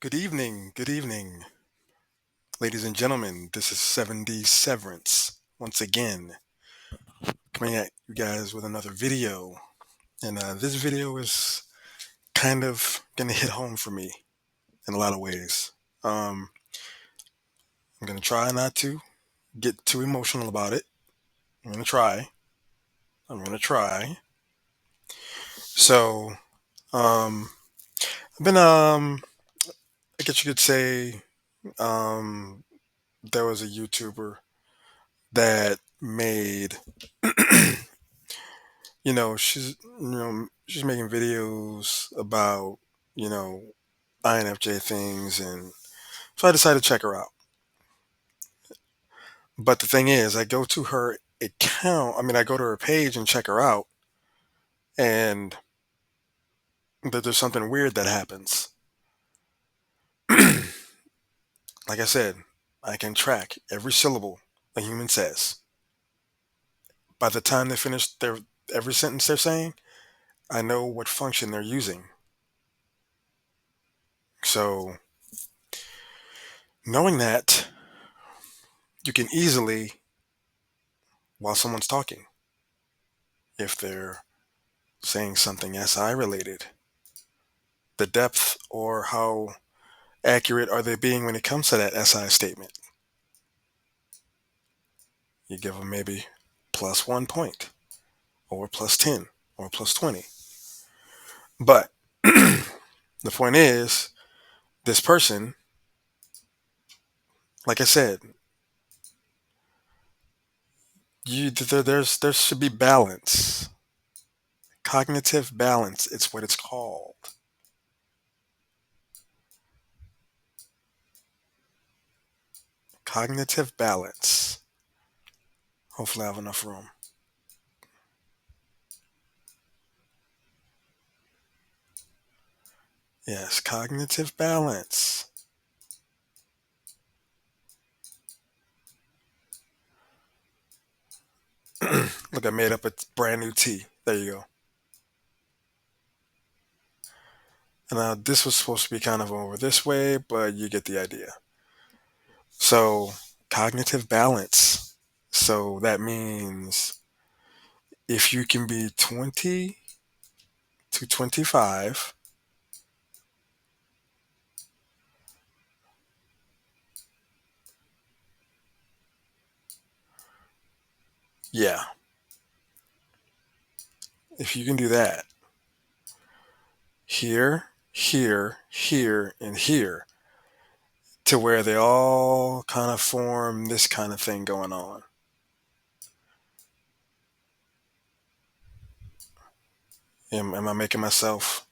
Good evening, ladies and gentlemen. This is 7D Severance once again, coming at you guys with another video. And this video is kind of gonna hit home for me in a lot of ways. Um, I'm gonna try not to get too emotional about it. I'm gonna try. I'm gonna try. So, um, I've been, I guess you could say, um, there was a YouTuber that made she's making videos about you know INFJ things, and so I decided to check her out. But the thing is, I go to her account. I mean, I go to her page and check her out, and there's something weird that happens. Like I said, I can track every syllable a human says. By the time they finish their every sentence they're saying, I know what function they're using. So, knowing that, you can easily, while someone's talking, if they're saying something SI related, the depth or how accurate are they being when it comes to that SI statement. You give them maybe +1 point, or +10, or +20. But the point is, this person, like I said, there should be balance, cognitive balance. It's what it's called. Cognitive balance. Hopefully, I have enough room. Yes, cognitive balance. Look, I made up a brand new T. There you go. And this was supposed to be kind of over this way, but you get the idea. So, cognitive balance. So that means if you can be 20 to 25, yeah, if you can do that, here, and here, to where they all kind of form this kind of thing going on. Am I making myself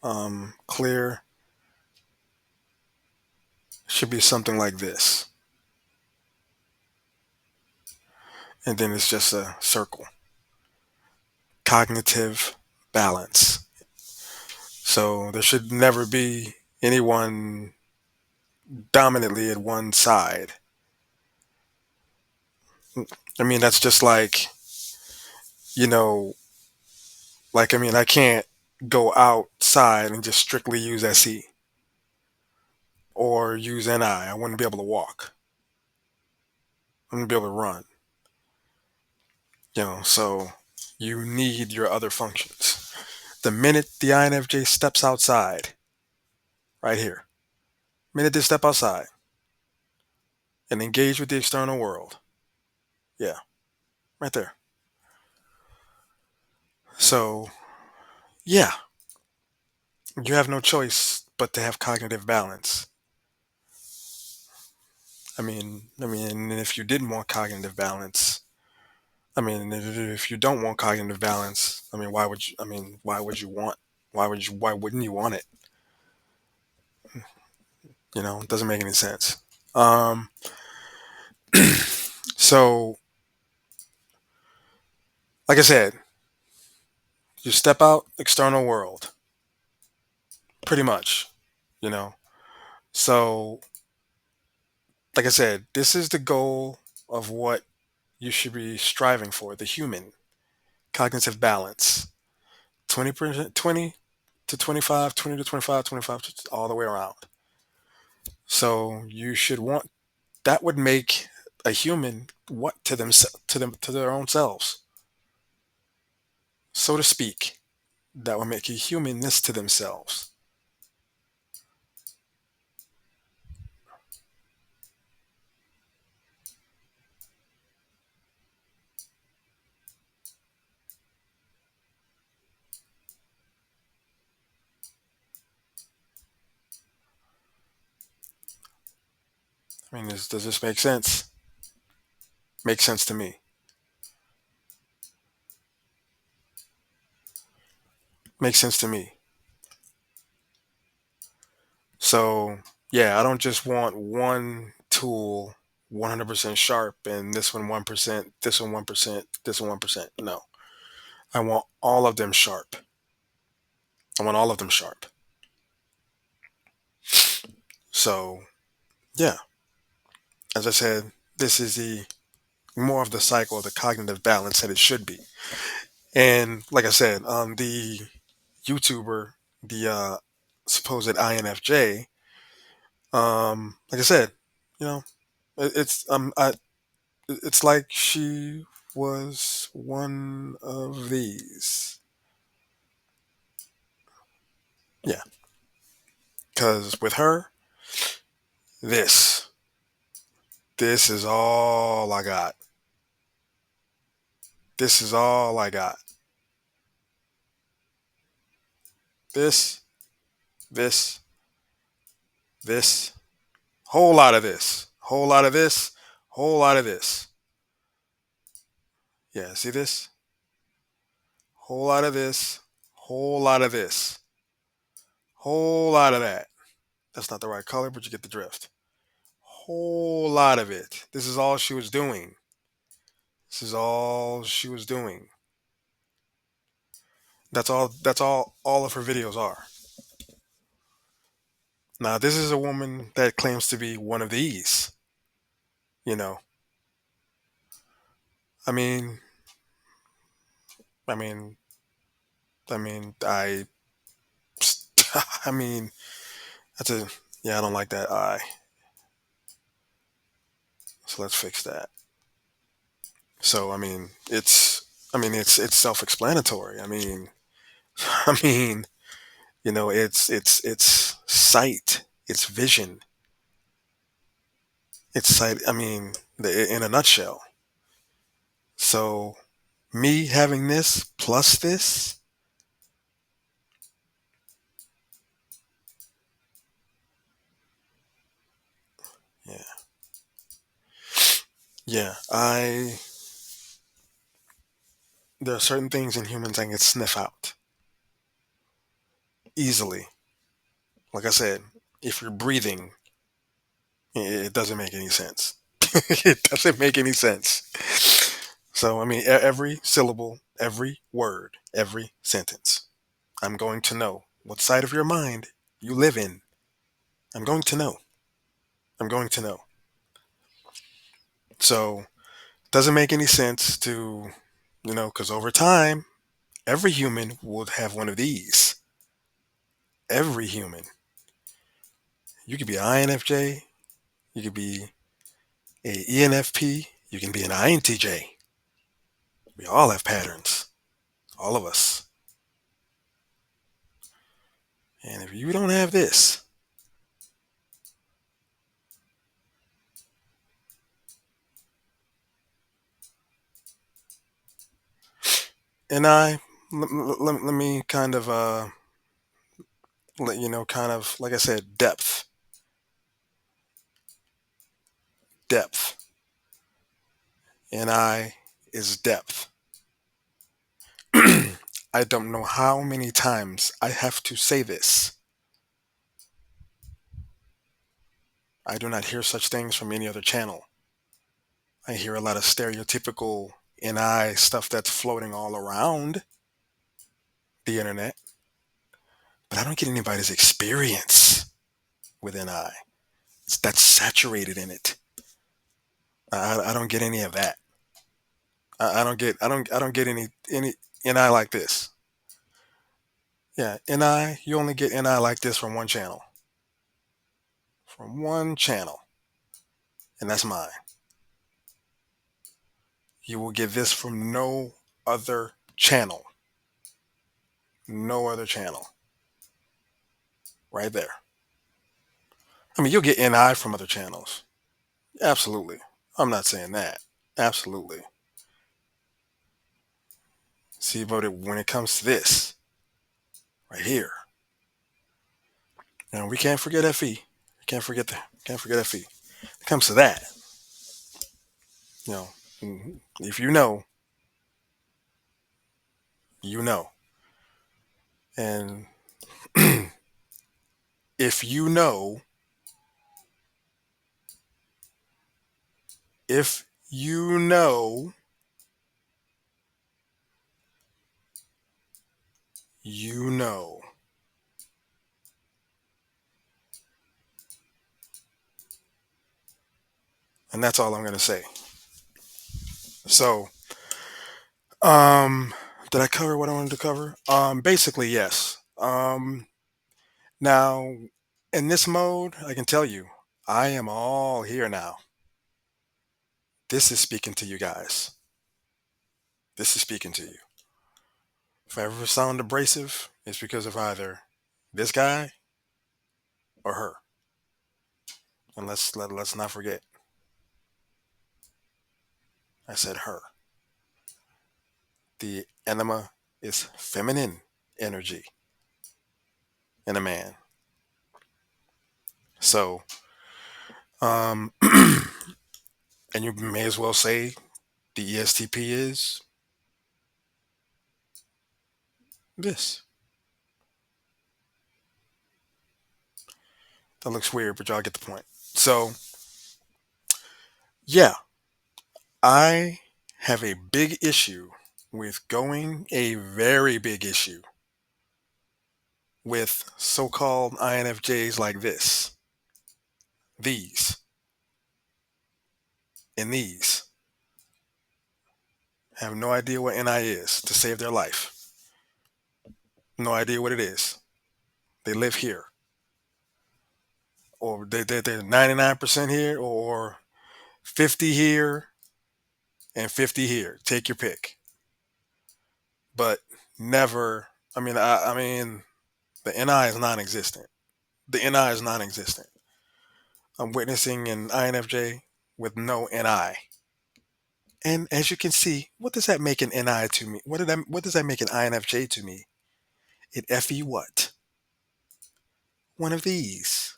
clear? Should be something like this. And then it's just a circle. Cognitive balance. So there should never be anyone dominantly at one side. I mean, that's just like, you know, I mean, I can't go outside and just strictly use SE or use NI. I wouldn't be able to walk. I wouldn't be able to run. So you need your other functions. The minute the INFJ steps outside, right here, minute they step outside and engage with the external world, yeah, right there. So, yeah, you have no choice but to have cognitive balance. And if you didn't want cognitive balance, if you don't want cognitive balance, why would you? Why would you want? Why wouldn't you want it? It doesn't make any sense. Um, so, like I said, you step out external world, pretty much. You know. So, like I said, this is the goal of what you should be striving for. The human cognitive balance. 20%, 20 to 25, 20 to 25, 25 all the way around. So you should want that would make a human what to to their own selves, so to speak. That would make a humanness to themselves. I mean, does this make sense? Makes sense to me. Makes sense to me. So yeah, I don't just want one tool 100% sharp and this one 1%, this one 1%, this one 1%. No, I want all of them sharp. I want all of them sharp. So yeah, as I said, this is the more of the cycle of the cognitive balance that it should be. And like I said, the YouTuber, the supposed INFJ, like I said, you know, it's like she was one of these. Yeah, because with her, this, this is all I got. This is all I got. This, this, this, whole lot of this, whole lot of this, whole lot of this. Yeah, see this? Whole lot of this, whole lot of this, whole lot of that. That's not the right color, but you get the drift. Whole lot of it. This is all she was doing. This is all she was doing. That's all of her videos are. Now, this is a woman that claims to be one of these, you know. I mean, I mean, I mean, I mean, that's a, yeah, I don't like that I. So let's fix that. So, it's self-explanatory. I mean, it's sight, it's vision, it's sight. In a nutshell. So, me having this plus this, yeah, yeah. There are certain things in humans I can sniff out easily. Like I said, if you're breathing, it doesn't make any sense. It doesn't make any sense. So, every syllable, every word, every sentence, I'm going to know what side of your mind you live in. I'm going to know. I'm going to know. So, doesn't make any sense to, because over time, every human would have one of these. Every human. You could be an INFJ, you could be a ENFP, you can be an INTJ. We all have patterns, all of us. And if you don't have this, and let me kind of let you know, kind of like I said, depth. And I is depth. I don't know how many times I have to say this. I do not hear such things from any other channel. I hear a lot of stereotypical NI stuff that's floating all around the internet, but I don't get anybody's experience with NI. That's saturated in it. I don't get any of that. I don't get any NI like this. Yeah, NI, you only get NI like this from one channel. from one channel, and that's mine. You will get this from no other channel. No other channel. Right there. I mean, you'll get NI from other channels. Absolutely. I'm not saying that. Absolutely. See, but when it comes to this, right here, we can't forget FE. Can't forget FE. It comes to that, you know, if you know, you know. And if you know, if you know, you know. And that's all I'm going to say. So, did I cover what I wanted to cover? Basically, yes. Now, in this mode, I can tell you, I am all here now. This is speaking to you guys. This is speaking to you. If I ever sound abrasive, it's because of either this guy or her. And let's not forget, I said her. The enema is feminine energy in a man. So, and you may as well say the ESTP is this. That looks weird, but y'all get the point. So, yeah, I have a big issue with a very big issue with so-called INFJs like this, these, and these. Have no idea what NI is to save their life. No idea what it is. They live here. Or they're 99% here, or 50 here and 50 here. Take your pick. But never, I mean, the NI is non-existent. The NI is non-existent. I'm witnessing an INFJ with no NI. And as you can see, what does that make an NI to me? What does that make an INFJ to me? It FE what? One of these.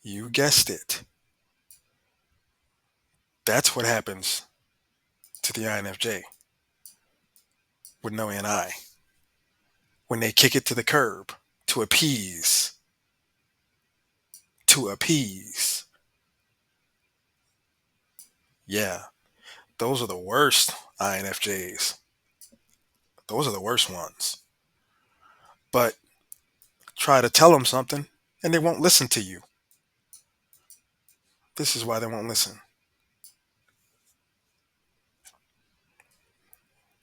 You guessed it. That's what happens to the INFJ with no NI. When they kick it to the curb to appease. To appease. Yeah, those are the worst INFJs. Those are the worst ones. But try to tell them something and they won't listen to you. This is why they won't listen.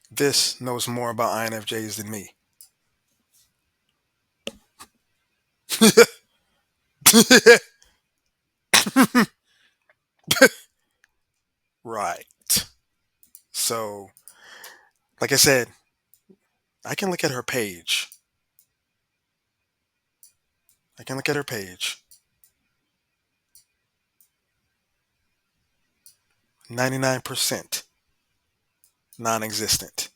This knows more about INFJs than me. Right. So, like I said, I can look at her page. 99% non existent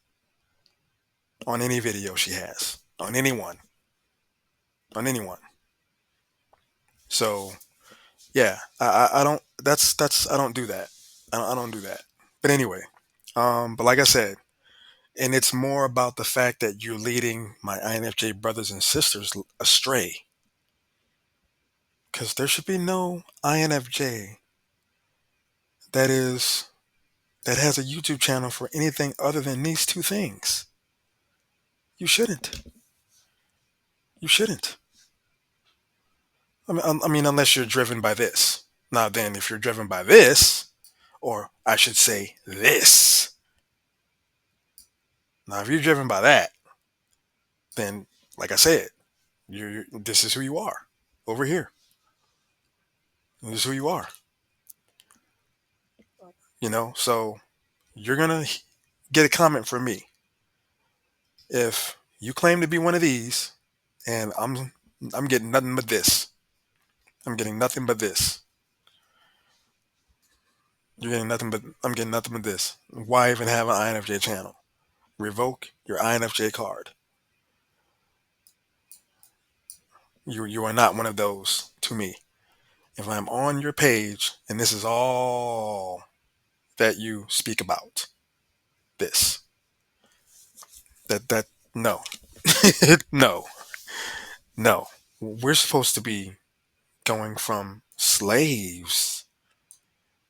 on any video she has. On anyone. On anyone. So, yeah, I don't, I don't do that. I don't do that. But anyway, but like I said, and it's more about the fact that you're leading my INFJ brothers and sisters astray. Because there should be no INFJ that is that has a YouTube channel for anything other than these two things. You shouldn't. You shouldn't. I mean, unless you're driven by this. Now, then, if you're driven by this, or I should say this. Now, if you're driven by that, then, like I said, this is who you are over here. This is who you are. So you're gonna get a comment from me if you claim to be one of these, and I'm getting nothing but this. I'm getting nothing but this. You're getting nothing but I'm getting nothing but this. Why even have an INFJ channel? Revoke your INFJ card. You are not one of those to me. If I'm on your page and this is all that you speak about, this, that no, no, no. We're supposed to be going from slaves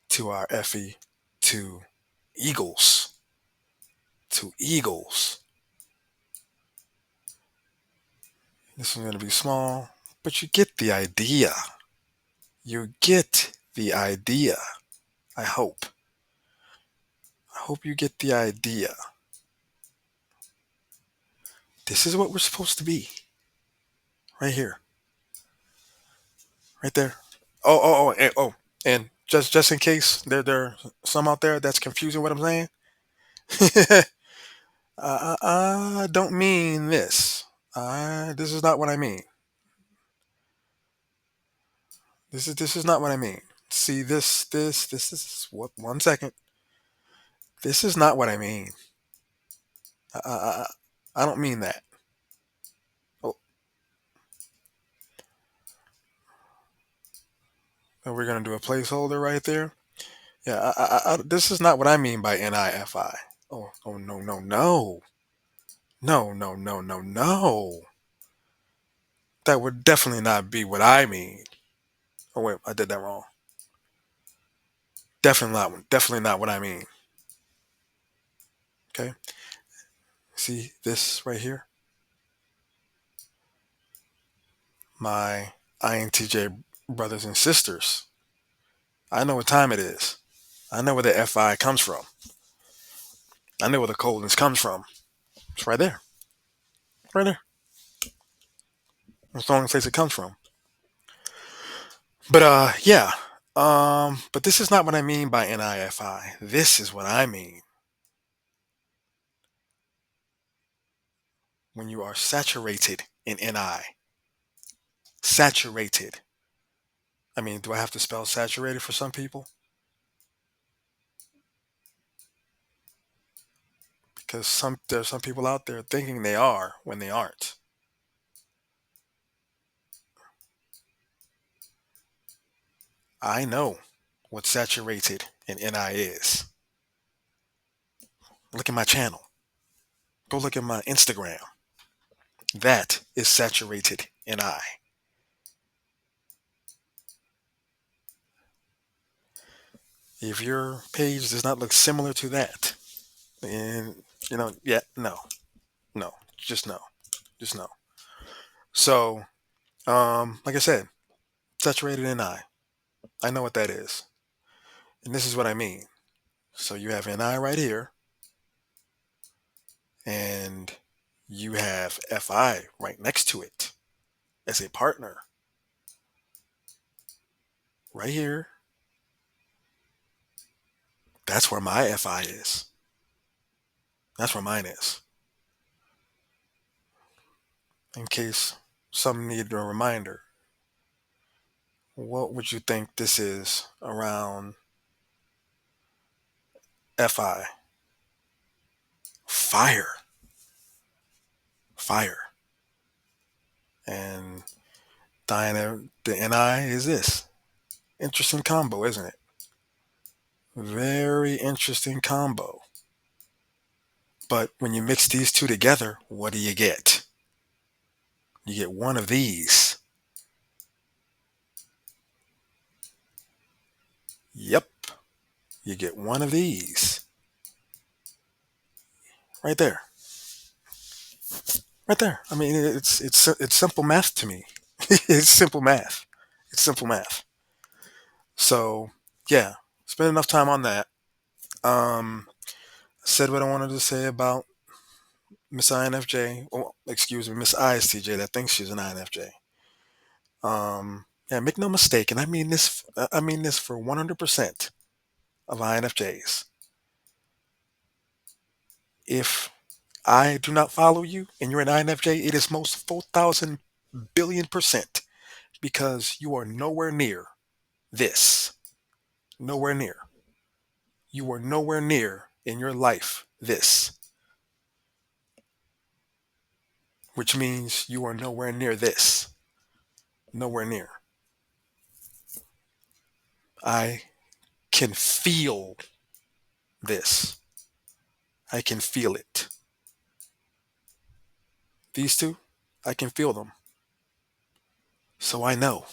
to our Effie to eagles, to eagles. This is going to be small, but you get the idea. You get the idea. I hope. I hope you get the idea. This is what we're supposed to be. Right here. Right there. And just in case there are some out there that's confusing what I'm saying, I don't mean this. This is not what I mean. This is not what I mean. See, this is what. 1 second. This is not what I mean. I, I, I I don't mean that. Oh, and we're gonna do a placeholder right there. Yeah, this is not what I mean by NIFI. Oh, no, no, no, no, no, no, no, no. That would definitely not be what I mean. Oh wait, I did that wrong. Definitely not what I mean. Okay, see this right here. My INTJ brothers and sisters. I know what time it is. I know where the FI comes from. I know where the COULDNT comes from. It's right there. Right there. That's the only place it comes from. But yeah. But this is not what I mean by NIFI. This is what I mean. When you are saturated in NI. Saturated. I mean, do I have to spell saturated for some people? Because there's some people out there thinking they are when they aren't. I know what saturated in NI is. Look at my channel. Go look at my Instagram. That is saturated NI. If your page does not look similar to that, then yeah, no, just no, just no. So, like I said, saturated NI. I know what that is, and this is what I mean. So you have NI right here, and you have FI right next to it as a partner. Right here. That's where my FI is. That's where mine is. In case some need a reminder, what would you think this is around FI? Fire. Fire. And Diana, the NI is this. Interesting combo, isn't it? Very interesting combo. But when you mix these two together, what do you get? You get one of these. Yep. You get one of these. Right there. Right there. I mean, it's simple math to me. It's simple math. It's simple math. So yeah, spend enough time on that. Said what I wanted to say about Miss INFJ. Well, excuse me, Miss ISTJ that thinks she's an INFJ. Yeah, make no mistake, and I mean this. I mean this for 100% of INFJs. If I do not follow you and you're an INFJ, it is most 4,000 billion% because you are nowhere near this. Nowhere near. You are nowhere near in your life this, which means you are nowhere near this. Nowhere near. I can feel this. I can feel it. These two, I can feel them. So I know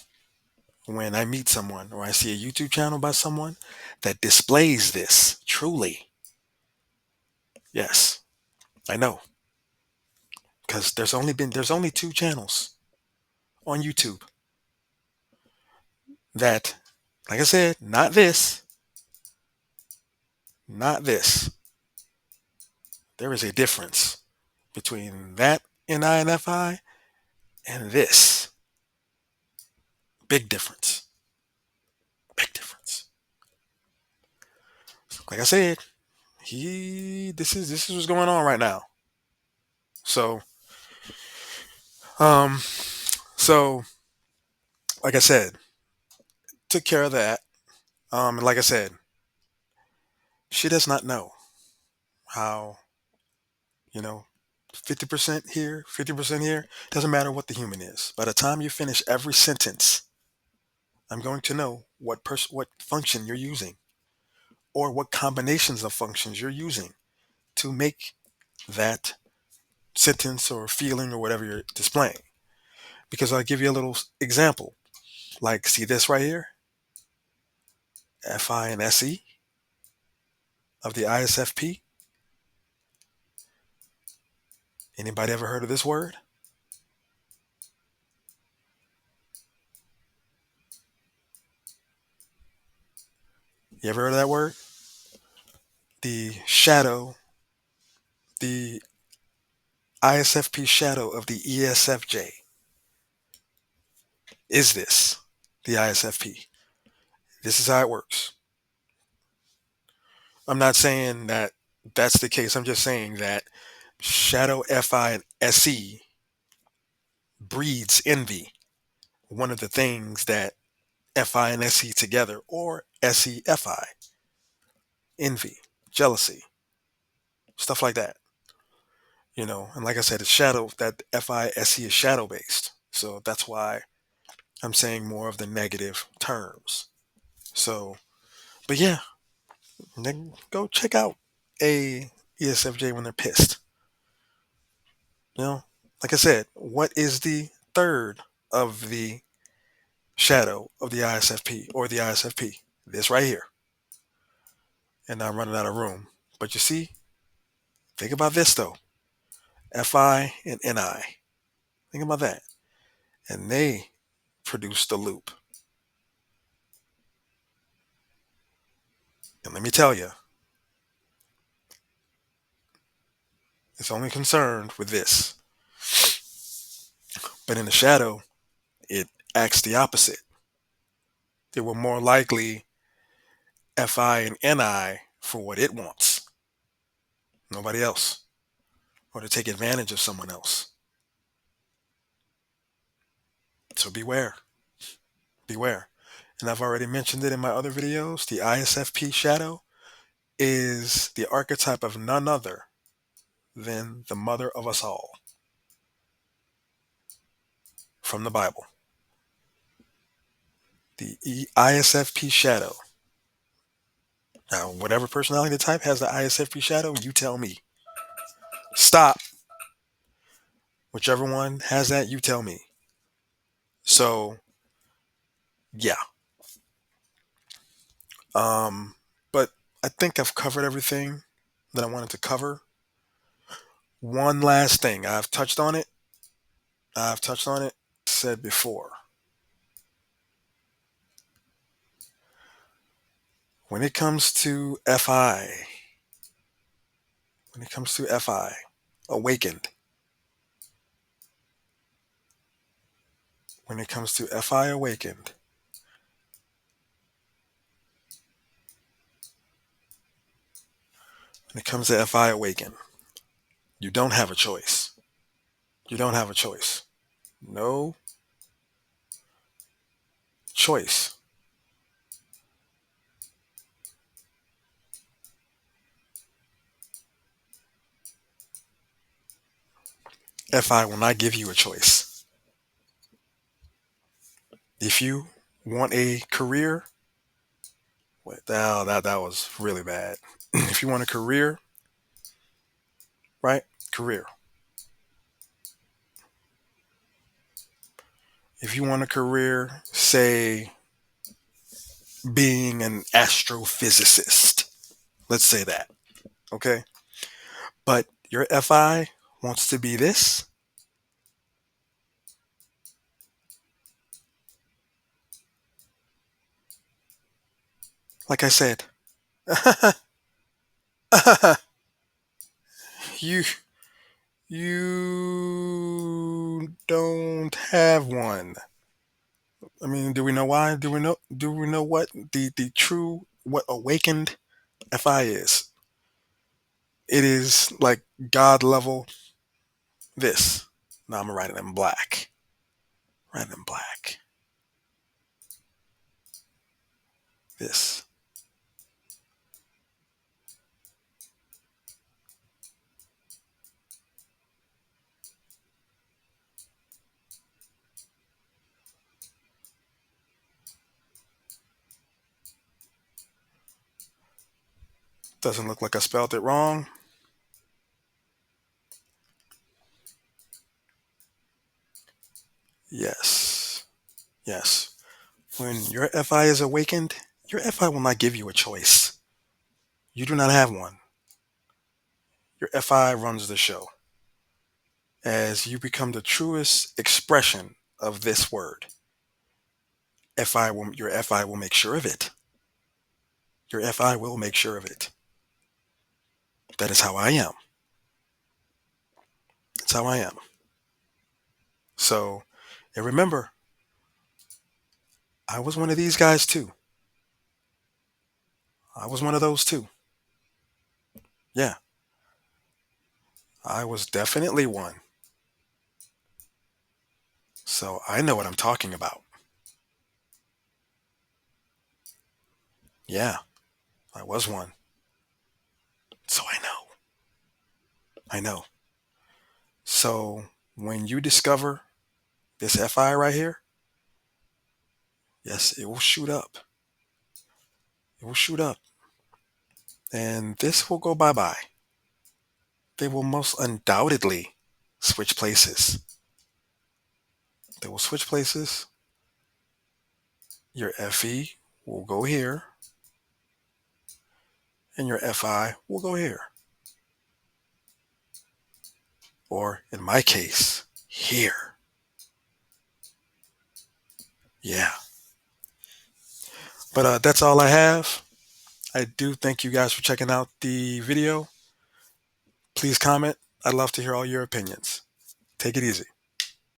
when I meet someone or I see a YouTube channel by someone that displays this truly. Yes, I know. Because there's only two channels on YouTube that, like I said, not this, not this. There is a difference between that in INFI and this. Big difference. Big difference. Like I said, this is what's going on right now. So um so like I said, took care of that. And like I said, she does not know how, you know, 50% here, 50% here, doesn't matter what the human is. By the time you finish every sentence, I'm going to know what function you're using or what combinations of functions you're using to make that sentence or feeling or whatever you're displaying. Because I'll give you a little example. Like, see this right here? FI and SE of the ISFP. Anybody ever heard of this word? You ever heard of that word? The shadow, the ISFP shadow of the ESFJ. Is this the ISFP? This is how it works. I'm not saying that that's the case. I'm just saying that shadow FI and SE breeds envy. One of the things that FI and SE together, or SE FI, envy, jealousy, stuff like that. And like I said, it's shadow, that FI SE is shadow based. So that's why I'm saying more of the negative terms. So, but yeah, then go check out a ESFJ when they're pissed. Like I said, what is the third of the shadow of the ISFP or the ISFP? This right here. And I'm running out of room. But you see, think about this though. FI and NI. Think about that. And they produce the loop. And let me tell you, it's only concerned with this. But in the shadow, it acts the opposite. It will more likely FI and NI for what it wants. Nobody else. Or to take advantage of someone else. So beware. Beware. And I've already mentioned it in my other videos. The ISFP shadow is the archetype of none other than the mother of us all from the Bible. The ISFP shadow. Now, whatever personality type has the ISFP shadow, you tell me. Stop. Whichever one has that, you tell me. So, yeah. But I think I've covered everything that I wanted to cover. One last thing. I've touched on it. Said before. When it comes to FI, awakened, when it comes to FI awakened, when it comes to FI awakened, you don't have a choice. You don't have a choice. No choice. FI will not give you a choice. If you want a career, that was really bad. If you want a career, right? Career. If you want a career, say being an astrophysicist, let's say that, okay? But your FI wants to be this. Like I said, you you don't have one. I mean, do we know why? Do we know what the true what awakened FI is? It is like God level this. Now I'm gonna write it in black. Write it in black. This. Doesn't look like I spelled it wrong. Yes. Yes. When your FI is awakened, your FI will not give you a choice. You do not have one. Your FI runs the show. As you become the truest expression of this word, your FI will make sure of it. Your FI will make sure of it. That is how I am. That's how I am. So, and remember, I was one of these guys too. I was one of those too. Yeah, I was definitely one. So I know what I'm talking about. Yeah, I was one. So I know. I know. So when you discover this FI right here, yes, it will shoot up. It will shoot up. And this will go bye bye. They will most undoubtedly switch places. They will switch places. Your FE will go here, and your FI will go here. Or in my case, here. Yeah. But that's all I have. I do thank you guys for checking out the video. Please comment. I'd love to hear all your opinions. Take it easy.